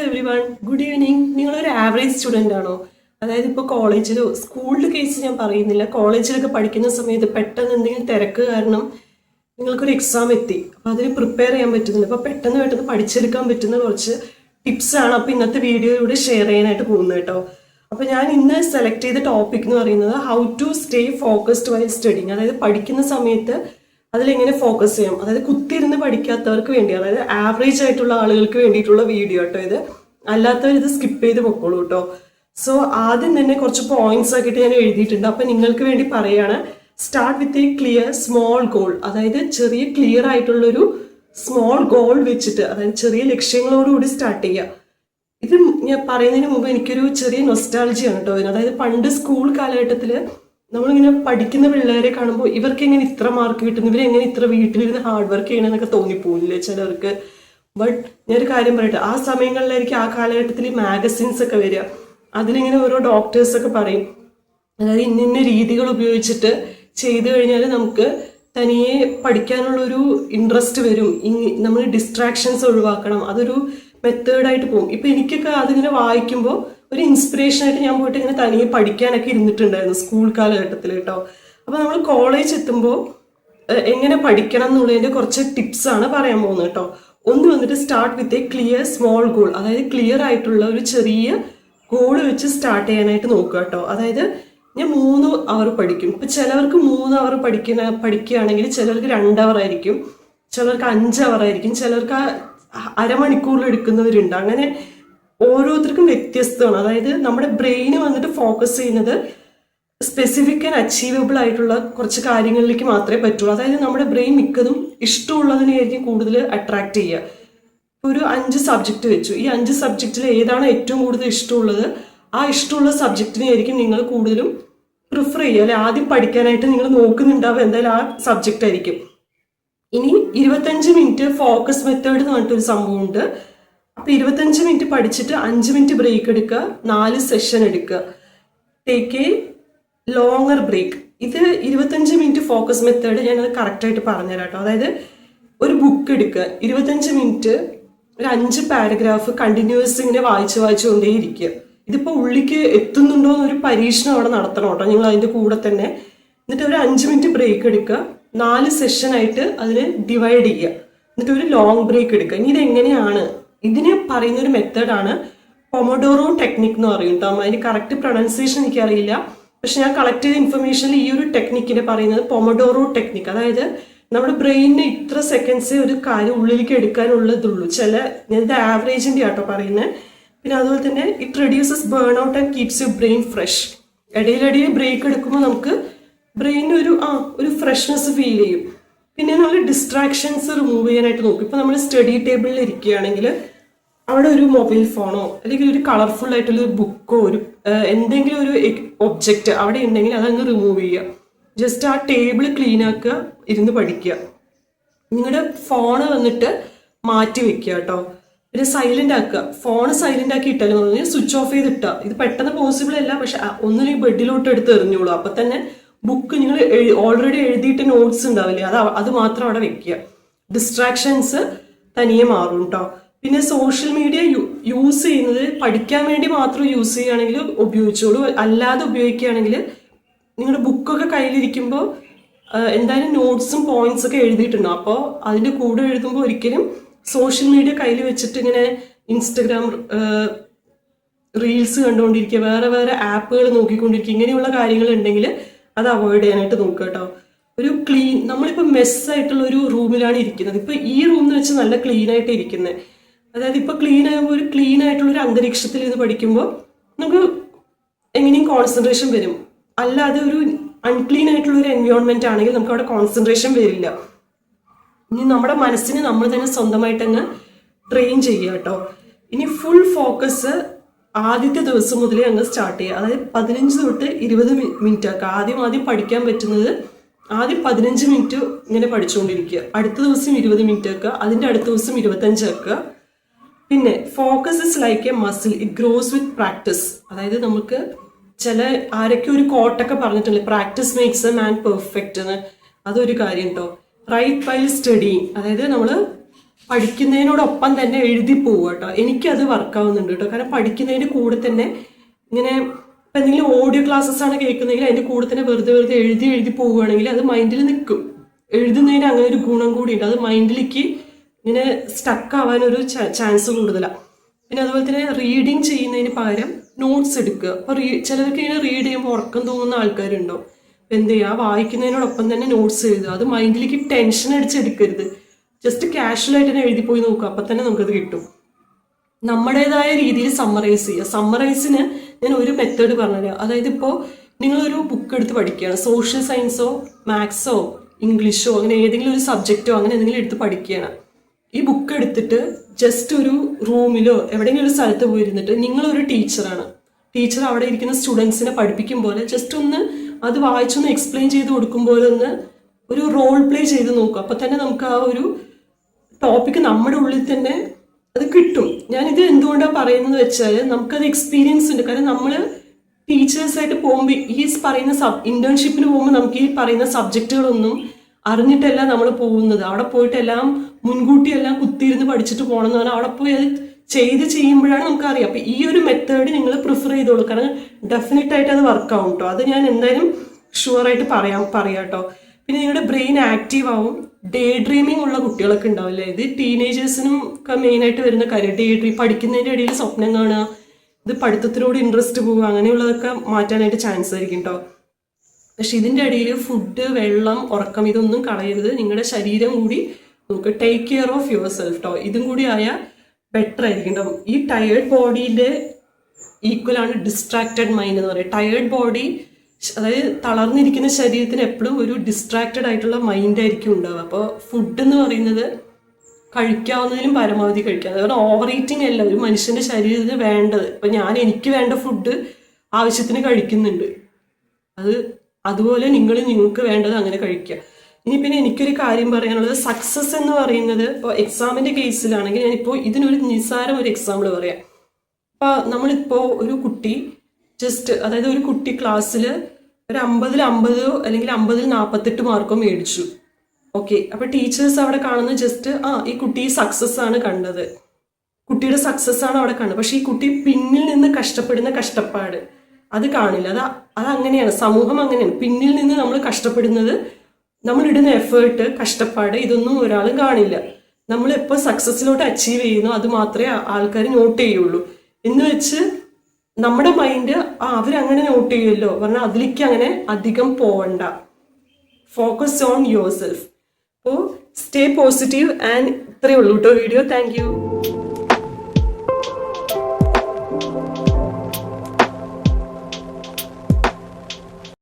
Every one, good evening. നിങ്ങളൊരു average student ആണോ? അതായത് ഇപ്പോൾ കോളേജിലോ സ്കൂളിൽ കേസ് ഞാൻ പറയുന്നില്ല, കോളേജിലൊക്കെ പഠിക്കുന്ന സമയത്ത് പെട്ടെന്ന് എന്തെങ്കിലും തിരക്ക് കാരണം നിങ്ങൾക്കൊരു എക്സാം എത്തി, അപ്പോൾ അതിന് പ്രിപ്പയർ ചെയ്യാൻ പറ്റുന്നില്ല. അപ്പോൾ പെട്ടെന്ന് പഠിച്ചെടുക്കാൻ പറ്റുന്ന കുറച്ച് ടിപ്സാണ് അപ്പോൾ ഇന്നത്തെ വീഡിയോയിലൂടെ ഷെയർ ചെയ്യാനായിട്ട് പോകുന്നത് കേട്ടോ. അപ്പോൾ ഞാൻ ഇന്ന് സെലക്ട് ചെയ്ത ടോപ്പിക് എന്ന് പറയുന്നത് how to stay focused while studying. അതായത് പഠിക്കുന്ന സമയത്ത് അതിലെങ്ങനെ ഫോക്കസ് ചെയ്യാം, അതായത് കുത്തിയിരുന്ന് പഠിക്കാത്തവർക്ക് വേണ്ടി, അതായത് ആവറേജ് ആയിട്ടുള്ള ആളുകൾക്ക് വേണ്ടിയിട്ടുള്ള വീഡിയോ കേട്ടോ ഇത്. അല്ലാത്തവർ ഇത് സ്കിപ്പ് ചെയ്ത് പൊക്കോളൂ കേട്ടോ. സോ ആദ്യം തന്നെ കുറച്ച് പോയിന്റ്സ് ആക്കിയിട്ട് ഞാൻ എഴുതിയിട്ടുണ്ട്. അപ്പം നിങ്ങൾക്ക് വേണ്ടി പറയാണ്, start with a clear small goal. അതായത് ചെറിയ ക്ലിയർ ആയിട്ടുള്ളൊരു സ്മോൾ ഗോൾ വെച്ചിട്ട്, അതായത് ചെറിയ ലക്ഷ്യങ്ങളോടുകൂടി സ്റ്റാർട്ട് ചെയ്യുക. ഇത് ഞാൻ പറയുന്നതിന് മുമ്പ് എനിക്കൊരു ചെറിയ നൊസ്റ്റാൾജിയാണ് കേട്ടോ. അതായത് പണ്ട് സ്കൂൾ കാലഘട്ടത്തിൽ നമ്മളിങ്ങനെ പഠിക്കുന്ന പിള്ളേരെ കാണുമ്പോൾ ഇവർക്ക് എങ്ങനെ ഇത്ര മാർക്ക് കിട്ടുന്നു, ഇവരെങ്ങനെ ഇത്ര വീട്ടിലിരുന്ന് ഹാർഡ് വർക്ക് ചെയ്യണമെന്നൊക്കെ തോന്നിപ്പോയില്ലേ ചിലർക്ക്. ബട്ട് ഞാനൊരു കാര്യം പറയട്ടെ, ആ സമയങ്ങളിലായിരിക്കും ആ കാലഘട്ടത്തിൽ മാഗസിൻസ് ഒക്കെ വരിക. അതിലിങ്ങനെ ഓരോ ഡോക്ടേഴ്സൊക്കെ പറയും, അതായത് ഇന്ന രീതികൾ ഉപയോഗിച്ചിട്ട് ചെയ്തു കഴിഞ്ഞാൽ നമുക്ക് തനിയെ പഠിക്കാനുള്ളൊരു ഇൻട്രസ്റ്റ് വരും, നമ്മൾ ഡിസ്ട്രാക്ഷൻസ് ഒഴിവാക്കണം, അതൊരു മെത്തേഡായിട്ട് പോകും. ഇപ്പം എനിക്കൊക്കെ അതിങ്ങനെ വായിക്കുമ്പോൾ ഒരു ഇൻസ്പിറേഷനായിട്ട് ഞാൻ പോയിട്ട് ഇങ്ങനെ തനിയെ പഠിക്കാനൊക്കെ ഇരുന്നിട്ടുണ്ടായിരുന്നു സ്കൂൾ കാലഘട്ടത്തിൽ കേട്ടോ. അപ്പോൾ നമ്മൾ കോളേജ് എത്തുമ്പോൾ എങ്ങനെ പഠിക്കണം എന്നുള്ളതിൻ്റെ കുറച്ച് ടിപ്സാണ് പറയാൻ പോകുന്നത് കേട്ടോ. ഒന്ന് വന്നിട്ട് start with a clear small goal. അതായത് ക്ലിയർ ആയിട്ടുള്ള ഒരു ചെറിയ ഗോൾ വെച്ച് സ്റ്റാർട്ട് ചെയ്യാനായിട്ട് നോക്കുക കേട്ടോ. അതായത് ഞാൻ 3 അവർ പഠിക്കും. ഇപ്പം ചിലവർക്ക് 3 അവർ പഠിക്കുകയാണെങ്കിൽ ചിലർക്ക് 2 അവർ ആയിരിക്കും, ചിലർക്ക് 5 അവർ ആയിരിക്കും, ചിലർക്ക് അരമണിക്കൂറിൽ എടുക്കുന്നവരുണ്ട്. അങ്ങനെ ഓരോരുത്തർക്കും വ്യത്യസ്തമാണ്. അതായത് നമ്മുടെ ബ്രെയിന് വന്നിട്ട് ഫോക്കസ് ചെയ്യുന്നത് സ്പെസിഫിക് ആൻഡ് അച്ചീവബിൾ ആയിട്ടുള്ള കുറച്ച് കാര്യങ്ങളിലേക്ക് മാത്രമേ പറ്റുള്ളൂ. അതായത് നമ്മുടെ ബ്രെയിൻ മിക്കതും ഇഷ്ടമുള്ളതിനെയായിരിക്കും കൂടുതൽ അട്രാക്ട് ചെയ്യുക. ഒരു 5 സബ്ജക്റ്റ് വെച്ചു, ഈ 5 സബ്ജക്റ്റിൽ ഏതാണ് ഏറ്റവും കൂടുതൽ ഇഷ്ടമുള്ളത്, ആ ഇഷ്ടമുള്ള സബ്ജക്റ്റിനെയായിരിക്കും നിങ്ങൾ കൂടുതലും പ്രിഫർ ചെയ്യുക, അല്ലെ ആദ്യം പഠിക്കാനായിട്ട് നിങ്ങൾ നോക്കുന്നുണ്ടാവുക എന്തായാലും ആ സബ്ജക്റ്റ് ആയിരിക്കും. ഇനി 25 മിനിറ്റ് ഫോക്കസ് മെത്തേഡ് എന്ന് പറഞ്ഞിട്ടൊരു സംഭവമുണ്ട്. അപ്പോൾ 25 മിനിറ്റ് പഠിച്ചിട്ട് 5 മിനിറ്റ് ബ്രേക്ക് എടുക്കുക, 4 സെഷൻ എടുക്കുക, ടേക്ക് എ ലോങ്ങർ ബ്രേക്ക്. ഇത് 25 മിനിറ്റ് ഫോക്കസ് മെത്തേഡ് ഞാനത് കറക്റ്റായിട്ട് പറഞ്ഞുതരാം കേട്ടോ. അതായത് ഒരു ബുക്ക് എടുക്കുക, 25 മിനിറ്റ് ഒരു 5 പാരഗ്രാഫ് കണ്ടിന്യൂസ് ഇങ്ങനെ വായിച്ചുകൊണ്ടേ ഇരിക്കുക. ഇതിപ്പോൾ ഉള്ളിക്ക് എത്തുന്നുണ്ടോ എന്നൊരു പരീക്ഷണം അവിടെ നടത്തണം കേട്ടോ നിങ്ങൾ അതിൻ്റെ കൂടെ തന്നെ. എന്നിട്ട് ഒരു 5 മിനിറ്റ് ബ്രേക്ക് എടുക്കുക, 4 സെഷനായിട്ട് അതിനെ ഡിവൈഡ് ചെയ്യുക, എന്നിട്ട് ഒരു ലോങ് ബ്രേക്ക് എടുക്കുക. ഇനി ഇതെങ്ങനെയാണ്, ഇതിന് പറയുന്നൊരു മെത്തേഡാണ് പൊമോഡോറോ ടെക്നിക് എന്ന് പറയും കേട്ടോ. അതിന് കറക്റ്റ് പ്രൊണൗൺസിയേഷൻ എനിക്കറിയില്ല, പക്ഷെ ഞാൻ കളക്ട് ചെയ്ത ഇൻഫർമേഷനിൽ ഈ ഒരു ടെക്നിക്കിനെ പറയുന്നത് പൊമോഡോറോ ടെക്നിക്. അതായത് നമ്മുടെ ബ്രെയിനിന് ഇത്ര സെക്കൻഡ്സ് ഒരു കാര്യം ഉള്ളിലേക്ക് എടുക്കാനുള്ളതുള്ളൂ. ഞാനിത് ആവറേജിൻ്റെ ആട്ടോ പറയുന്നത്. പിന്നെ അതുപോലെ തന്നെ it reduces burnout and keeps you brain fresh. ഇടയിലിടയിൽ ബ്രേക്ക് എടുക്കുമ്പോൾ നമുക്ക് ബ്രെയിനിന് ഒരു ഫ്രഷ്നെസ് ഫീൽ ചെയ്യും. പിന്നെ നമ്മൾ ഡിസ്ട്രാക്ഷൻസ് റിമൂവ് ചെയ്യാനായിട്ട് നോക്കും. ഇപ്പം നമ്മൾ സ്റ്റഡി ടേബിളിൽ ഇരിക്കുകയാണെങ്കിൽ അവിടെ ഒരു മൊബൈൽ ഫോണോ അല്ലെങ്കിൽ ഒരു കളർഫുൾ ആയിട്ടുള്ള ഒരു ബുക്കോ ഒരു എന്തെങ്കിലും ഒരു ഒബ്ജക്റ്റ് അവിടെ ഉണ്ടെങ്കിൽ അതങ്ങ് റിമൂവ് ചെയ്യുക. ജസ്റ്റ് ആ ടേബിൾ ക്ലീൻ ആക്കുക, ഇരുന്ന് പഠിക്കുക. നിങ്ങളുടെ ഫോണ് വന്നിട്ട് മാറ്റി വെക്കുക കേട്ടോ. പിന്നെ സൈലന്റ് ആക്കുക. ഫോണ് സൈലന്റ് ആക്കി ഇട്ടാലും പറഞ്ഞാൽ സ്വിച്ച് ഓഫ് ചെയ്തിട്ടാ. ഇത് പെട്ടെന്ന് പോസിബിൾ അല്ല, പക്ഷെ ഒന്നിനും ബെഡിലോട്ട് എടുത്ത് എറിഞ്ഞോളൂ. അപ്പൊ തന്നെ ബുക്ക് നിങ്ങൾ ഓൾറെഡി എഴുതിയിട്ട് നോട്ട്സ് ഉണ്ടാവില്ലേ, അത് മാത്രം അവിടെ വെക്കുക. ഡിസ്ട്രാക്ഷൻസ് തനിയെ മാറും കേട്ടോ. പിന്നെ സോഷ്യൽ മീഡിയ യൂസ് ചെയ്യുന്നത് പഠിക്കാൻ വേണ്ടി മാത്രം യൂസ് ചെയ്യുകയാണെങ്കിൽ ഉപയോഗിച്ചോളൂ. അല്ലാതെ ഉപയോഗിക്കുകയാണെങ്കിൽ നിങ്ങളുടെ ബുക്കൊക്കെ കയ്യിലിരിക്കുമ്പോൾ എന്തായാലും നോട്ട്സും പോയിന്റ്സ് ഒക്കെ എഴുതിയിട്ടുണ്ടാവും. അപ്പോൾ അതിൻ്റെ കൂടെ എഴുതുമ്പോൾ ഒരിക്കലും സോഷ്യൽ മീഡിയ കയ്യിൽ വെച്ചിട്ട് ഇങ്ങനെ ഇൻസ്റ്റഗ്രാം റീൽസ് കണ്ടുകൊണ്ടിരിക്കുക, വേറെ ആപ്പുകൾ നോക്കിക്കൊണ്ടിരിക്കുക, ഇങ്ങനെയുള്ള കാര്യങ്ങൾ ഉണ്ടെങ്കിൽ അത് അവോയ്ഡ് ചെയ്യാനായിട്ട് നോക്കുക കേട്ടോ. ഒരു നമ്മളിപ്പോൾ മെസ്സായിട്ടുള്ള ഒരു റൂമിലാണ് ഇരിക്കുന്നത്. ഇപ്പോൾ ഈ റൂമെന്ന് വെച്ച് നല്ല ക്ലീൻ ആയിട്ട് ഇരിക്കുന്നത്. അതായത് ഇപ്പോൾ ക്ലീൻ ആകുമ്പോൾ ഒരു ക്ലീൻ ആയിട്ടുള്ള ഒരു അന്തരീക്ഷത്തിൽ ഇത് പഠിക്കുമ്പോൾ നമുക്ക് എങ്ങനെയും കോൺസെൻട്രേഷൻ വരും. അല്ലാതെ ഒരു അൺക്ലീൻ ആയിട്ടുള്ള ഒരു എൻവയോൺമെന്റ് ആണെങ്കിൽ നമുക്ക് അവിടെ കോൺസെൻട്രേഷൻ വരില്ല. ഇനി നമ്മുടെ മനസ്സിനെ നമ്മൾ തന്നെ സ്വന്തമായിട്ടങ്ങ് ട്രെയിൻ ചെയ്യുക കേട്ടോ. ഇനി ഫുൾ ഫോക്കസ് ആദ്യത്തെ ദിവസം മുതലേ അങ്ങ് സ്റ്റാർട്ട് ചെയ്യുക. അതായത് 15 തൊട്ട് 20 മിനിറ്റ് ആക്കുക. ആദ്യം പഠിക്കാൻ പറ്റുന്നത് ആദ്യം 15 മിനിറ്റ് ഇങ്ങനെ പഠിച്ചുകൊണ്ടിരിക്കുക. അടുത്ത ദിവസം 20 മിനിറ്റ് ആക്കുക, അതിൻ്റെ അടുത്ത ദിവസം 25 ആക്കുക. പിന്നെ focus is like A muscle, it gross with practice. അതായത് നമുക്ക് ആരൊക്കെ ഒരു കോട്ടൊക്കെ പറഞ്ഞിട്ടില്ലേ, practice makes a man perfect എന്ന്. അതൊരു കാര്യം കേട്ടോ. റൈറ്റ് വൈൽ സ്റ്റഡി, അതായത് നമ്മൾ പഠിക്കുന്നതിനോടൊപ്പം തന്നെ എഴുതി പോവുക കേട്ടോ. എനിക്കത് വർക്കാവുന്നുണ്ട് കേട്ടോ. കാരണം പഠിക്കുന്നതിൻ്റെ കൂടെ തന്നെ ഇങ്ങനെ ഇപ്പം എന്തെങ്കിലും ഓഡിയോ ക്ലാസ്സസ് ആണ് കേൾക്കുന്നതെങ്കിൽ അതിൻ്റെ കൂടെ തന്നെ വെറുതെ എഴുതി പോവുകയാണെങ്കിൽ അത് മൈൻഡിൽ നിൽക്കും. എഴുതുന്നതിന് അങ്ങനെ ഒരു ഗുണം കൂടിയുണ്ട്. അത് മൈൻഡിലേക്ക് ഇങ്ങനെ സ്റ്റക്ക് ആവാനൊരു ചാൻസ് കൂടുതലാണ്. പിന്നെ അതുപോലെ തന്നെ റീഡിങ് ചെയ്യുന്നതിന് പകരം നോട്ട്സ് എടുക്കുക. അപ്പോൾ ചിലർക്ക് ഇങ്ങനെ റീഡ് ചെയ്യുമ്പോൾ ഉറക്കം തോന്നുന്ന ആൾക്കാരുണ്ടോ. എന്ത് ചെയ്യുക, വായിക്കുന്നതിനോടൊപ്പം തന്നെ നോട്ട്സ് എഴുതുക. അത് മൈൻഡിലേക്ക് ടെൻഷൻ അടിച്ചെടുക്കരുത്. ജസ്റ്റ് കാഷ്വലായിട്ട് തന്നെ എഴുതി പോയി നോക്കുക. അപ്പം തന്നെ നമുക്കത് കിട്ടും. നമ്മുടേതായ രീതിയിൽ സമ്മറൈസ് ചെയ്യുക. സമ്മറൈസിന് ഞാൻ ഒരു മെത്തേഡ് പറഞ്ഞുതരാം. അതായത് ഇപ്പോൾ നിങ്ങളൊരു ബുക്ക് എടുത്ത് പഠിക്കുകയാണ്, സോഷ്യൽ സയൻസോ മാത്സോ ഇംഗ്ലീഷോ അങ്ങനെ ഏതെങ്കിലും ഒരു സബ്ജക്റ്റോ അങ്ങനെ എന്തെങ്കിലും എടുത്ത് പഠിക്കുകയാണ്. ഈ ബുക്ക് എടുത്തിട്ട് ജസ്റ്റ് ഒരു റൂമിലോ എവിടെയെങ്കിലും ഒരു സ്ഥലത്ത് പോയിരുന്നിട്ട് നിങ്ങളൊരു ടീച്ചറാണ്. ടീച്ചർ അവിടെ ഇരിക്കുന്ന സ്റ്റുഡൻസിനെ പഠിപ്പിക്കും പോലെ ജസ്റ്റ് ഒന്ന് അത് വായിച്ചൊന്ന് എക്സ്പ്ലെയിൻ ചെയ്ത് കൊടുക്കും പോലെ ഒന്ന് ഒരു റോൾ പ്ലേ ചെയ്ത് നോക്കുക. അപ്പം തന്നെ നമുക്ക് ആ ഒരു ടോപ്പിക്ക് നമ്മുടെ ഉള്ളിൽ തന്നെ അത് കിട്ടും. ഞാനിത് എന്തുകൊണ്ടാണ് പറയുന്നത് വെച്ചാൽ നമുക്കത് എക്സ്പീരിയൻസ് ഉണ്ട്. കാരണം നമ്മൾ ടീച്ചേഴ്സായിട്ട് പോകുമ്പോൾ ഈ പറയുന്ന ഇന്റേൺഷിപ്പിന് പോകുമ്പോൾ നമുക്ക് ഈ പറയുന്ന സബ്ജക്റ്റുകളൊന്നും അറിഞ്ഞിട്ടല്ല നമ്മൾ പോകുന്നത്. അവിടെ പോയിട്ടെല്ലാം മുൻകൂട്ടിയെല്ലാം കുത്തിയിരുന്ന് പഠിച്ചിട്ട് പോകണമെന്ന് പറഞ്ഞാൽ അവിടെ പോയി അത് ചെയ്യുമ്പോഴാണ് നമുക്കറിയാം. അപ്പം ഈ ഒരു മെത്തേഡ് നിങ്ങൾ പ്രിഫർ ചെയ്തോളൂ. കാരണം ഡെഫിനറ്റ് ആയിട്ട് അത് വർക്കാവും കേട്ടോ. അത് ഞാൻ എന്തായാലും ഷുവറായിട്ട് പറയാം കേട്ടോ. പിന്നെ നിങ്ങളുടെ ബ്രെയിൻ ആക്റ്റീവ് ആവും. ഡേ ഡ്രീമിംഗ് ഉള്ള കുട്ടികളൊക്കെ ഉണ്ടാവില്ലേ, ഇത് ടീനേജേഴ്സിനും ഒക്കെ മെയിനായിട്ട് വരുന്ന കാര്യം. പഠിക്കുന്നതിൻ്റെ ഇടയിൽ സ്വപ്നം കാണുക, ഇത് പഠിത്തത്തിനോട് ഇൻട്രസ്റ്റ് പോവുക, അങ്ങനെയുള്ളതൊക്കെ മാറ്റാനായിട്ട് ചാൻസ് ആയിരിക്കും കേട്ടോ. പക്ഷെ ഇതിൻ്റെ ഇടയിൽ ഫുഡ്, വെള്ളം, ഉറക്കം ഇതൊന്നും കളയരുത്. നിങ്ങളുടെ ശരീരം കൂടി നമുക്ക് take care of your self കേട്ടോ. ഇതും കൂടി ആയാൽ ബെറ്റർ ആയിരിക്കും കേട്ടോ. ഈ ടയേർഡ് ബോഡീൻ്റെ ഈക്വലാണ് ഡിസ്ട്രാക്റ്റഡ് മൈൻഡ് എന്ന് പറയുന്നത്. ടയേർഡ് ബോഡി, അതായത് തളർന്നിരിക്കുന്ന ശരീരത്തിന് എപ്പോഴും ഒരു ഡിസ്ട്രാക്റ്റഡ് ആയിട്ടുള്ള മൈൻഡായിരിക്കും ഉണ്ടാവുക. അപ്പോൾ ഫുഡ് എന്ന് പറയുന്നത് കഴിക്കാവുന്നതിലും പരമാവധി കഴിക്കുക. അതുപോലെ ഓവർ ഈറ്റിംഗ് അല്ല ഒരു മനുഷ്യൻ്റെ ശരീരത്തിന് വേണ്ടത്. ഇപ്പം എനിക്ക് വേണ്ട ഫുഡ് ആവശ്യത്തിന് കഴിക്കുന്നുണ്ട്, അതുപോലെ നിങ്ങൾക്ക് വേണ്ടത് അങ്ങനെ കഴിക്കുക. ഇനി പിന്നെ എനിക്കൊരു കാര്യം പറയാനുള്ളത്, സക്സസ് എന്ന് പറയുന്നത് ഇപ്പോൾ എക്സാമിൻ്റെ കേസിലാണെങ്കിൽ ഞാനിപ്പോൾ ഇതിനൊരു നിസ്സാരം ഒരു എക്സാമ്പിൾ പറയാം. അപ്പോൾ നമ്മളിപ്പോൾ ഒരു കുട്ടി അതായത് ഒരു കുട്ടി ക്ലാസ്സിൽ ഒരു 50-ൽ 50 അല്ലെങ്കിൽ 50-ൽ 48 മാർക്കോ മേടിച്ചു. ഓക്കെ, അപ്പോൾ ടീച്ചേഴ്സ് അവിടെ കാണുന്നത് ജസ്റ്റ് ഈ കുട്ടി സക്സസ് ആണ് കണ്ടത്, കുട്ടിയുടെ സക്സസ് ആണ് അവിടെ കണ്ടത്. പക്ഷെ ഈ കുട്ടി പിന്നിൽ നിന്ന് കഷ്ടപ്പെടുന്ന കഷ്ടപ്പാട് അത് കാണില്ല. അതങ്ങനെയാണ്, സമൂഹം അങ്ങനെയാണ്. പിന്നിൽ നിന്ന് നമ്മൾ കഷ്ടപ്പെടുന്നത്, നമ്മളിടുന്ന എഫേർട്ട്, കഷ്ടപ്പാട് ഇതൊന്നും ഒരാളും കാണില്ല. നമ്മളെപ്പോൾ സക്സസ്സിലോട്ട് അച്ചീവ് ചെയ്യുന്നു അത് മാത്രമേ ആൾക്കാർ നോട്ട് ചെയ്യുള്ളൂ. എന്ന് വെച്ച് നമ്മുടെ മൈൻഡ് അവരങ്ങനെ നോട്ട് ചെയ്യുമല്ലോ പറഞ്ഞാൽ അതിലേക്ക് അങ്ങനെ അധികം പോവണ്ട. Focus on your self. അപ്പോൾ സ്റ്റേ പോസിറ്റീവ്. ആൻഡ് ഇത്രയേ ഉള്ളൂ കേട്ടോ വീഡിയോ. Thank you.